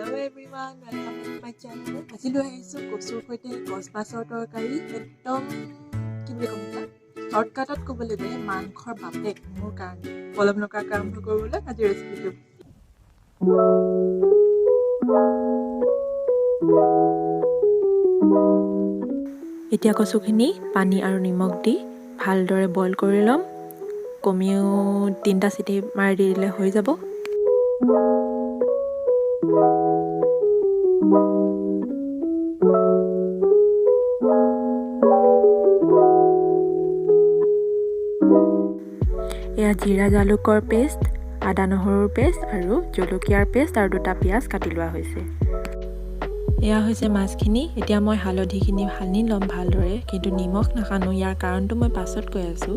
Hello everyone, welcome to my channel. আজি লৈ আহিছোঁ কচুৰ সৈতে কচ মাছৰ তৰকাৰী। একদম কি বুলি ক'ম এতিয়া শ্বৰ্টকাটত ক'বলৈ গ'লে মাংসৰ বাপেক মোৰ কাৰণে। পলম নকৰাকৈ আৰম্ভ কৰিবলৈ আজি ৰেচিপিটো। এতিয়া কচুখিনি পানী আৰু নিমখ দি ভালদৰে বইল কৰি ল'ম। কমেও 3টা চিটি মাৰি দিলে হৈ যাব। এয়া জিৰা জালুকৰ পেষ্ট, আদা নহৰুৰ পেষ্ট আৰু জলকীয়াৰ পেষ্ট আৰু 2টা পিঁয়াজ কাটি লোৱা হৈছে। এয়া হৈছে মাছখিনি। এতিয়া মই হালধিখিনি সানি ল'ম ভালদৰে, কিন্তু নিমখ নাসানো। ইয়াৰ কাৰণটো মই পাছত কৈ আছোঁ।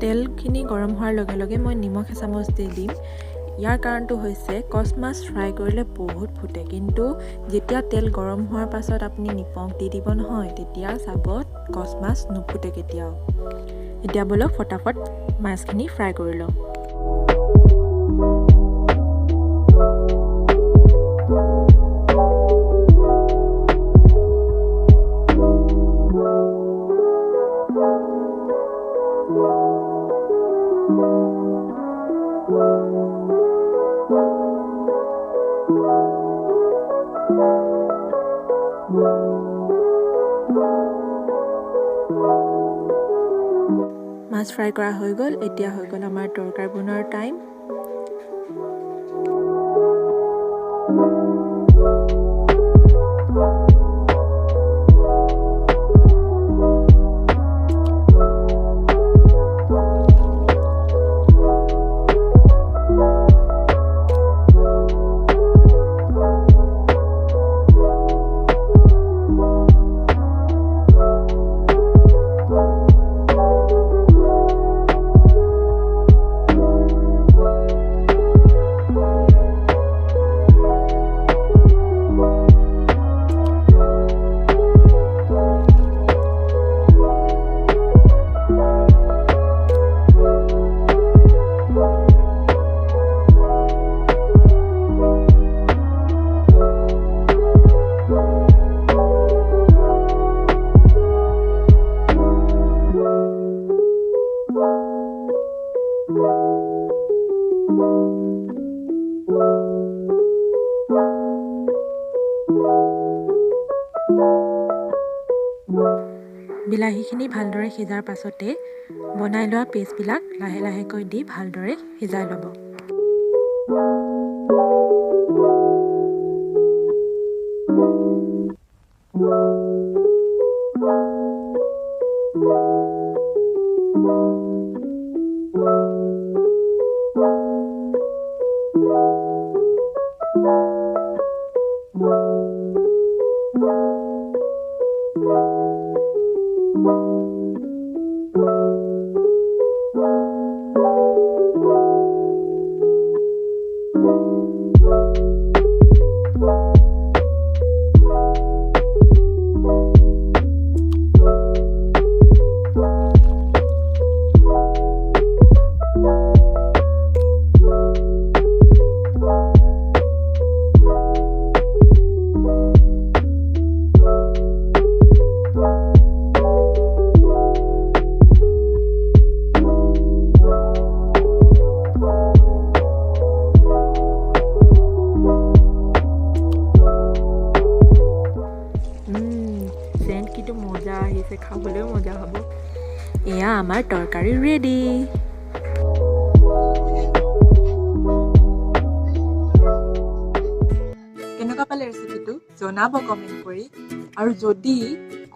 তেলখিনি গৰম হোৱাৰ লগে লগে মই নিমখ এচামুচ দি দিম। ইয়াৰ কাৰণটো হৈছে কচ মাছ ফ্ৰাই কৰিলে বহুত ফুটে, কিন্তু যেতিয়া তেল গৰম হোৱাৰ পাছত আপুনি নিমখ দি দিব নহয়, তেতিয়া চাব কচ মাছ নুফুটে কেতিয়াও। এতিয়া বলক ফটাফট মাছখিনি ফ্ৰাই কৰি লওঁ। মাছ ফ্ৰাই কৰা হৈ গ'ল। এতিয়া হৈ গ'ল আমাৰ তৰকাৰী বনোৱাৰ টাইম। বিলাহীখিনি ভালদৰে সিজাৰ পাছতে বনাই লোৱা পেষ্টবিলাক লাহে লাহেকৈ দি ভালদৰে সিজাই ল'ব। কিন্তু মজা আহিছে, খাবলৈও মজা হ'ব। এয়া আমাৰ তৰকাৰী ৰেডি। কেনেকুৱা পালে ৰেচিপিটো জনাব কমেণ্ট কৰি। আৰু যদি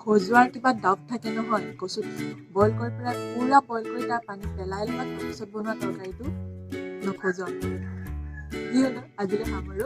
খজুৱাৰ কিবা ডাউট থাকে নহয়, কচুত বইল কৰি পেলাই পুৰা বইল কৰি তাৰ পানী পেলাই ল'বা, তাৰপিছত বনোৱা তৰকাৰীটো নখজুৱাম। কি হ'ল আজিলৈ সামৰো।